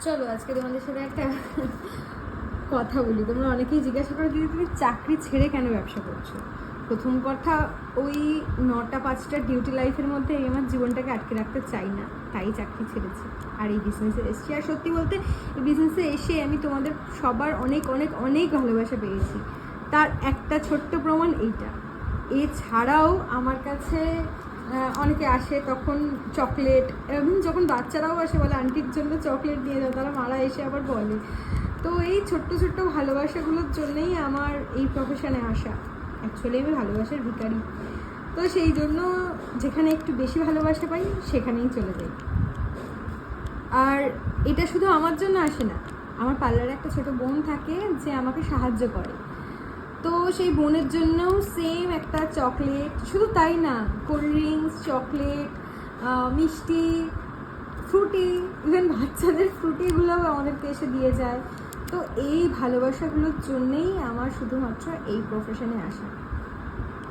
চলো আজকে তোমাদের সাথে একটা কথা বলি। তোমরা অনেকেই জিজ্ঞাসা করো দিদি তুমি চাকরি ছেড়ে কেন ব্যবসা করছো। প্রথম কথা, ওই 9টা-5টা ডিউটি লাইফের মধ্যে এই আমার জীবনটাকে আটকে রাখতে চাই না, তাই চাকরি ছেড়েছি আর এই বিজনেসে এসেছি। আর সত্যি বলতে এই বিজনেসে এসে আমি তোমাদের সবার অনেক অনেক অনেক ভালোবাসা পেয়েছি। তার একটা ছোট্ট প্রমাণ এইটা। এছাড়াও আমার কাছে অনেকে আসে, তখন চকলেট, এবং যখন বাচ্চারাও আসে বলে আন্টির জন্য চকলেট দিয়ে দাও, তারা মারা এসে আবার বলে। তো এই ছোট্ট ছোট্ট ভালোবাসাগুলোর জন্যই আমার এই প্রফেশনে আসা। অ্যাকচুয়ালি আমি ভালোবাসার ভিখারি, তো সেই জন্য যেখানে একটু বেশি ভালোবাসা পাই সেখানেই চলে যাই। আর এটা শুধু আমার জন্য আসে না, আমার পার্লারে একটা ছোট বোন থাকে যে আমাকে সাহায্য করে, তো সেই বোনের জন্যও সেম একটা চকলেট, শুধু তাই না, কোল্ড ড্রিঙ্কস, চকলেট, মিষ্টি, ফ্রুটি, ইভেন বাচ্চাদের ফ্রুটিগুলোও আমাদেরকে এসে দিয়ে যায়। তো এই ভালোবাসাগুলোর জন্যেই আমার শুধুমাত্র এই প্রফেশনে আসা।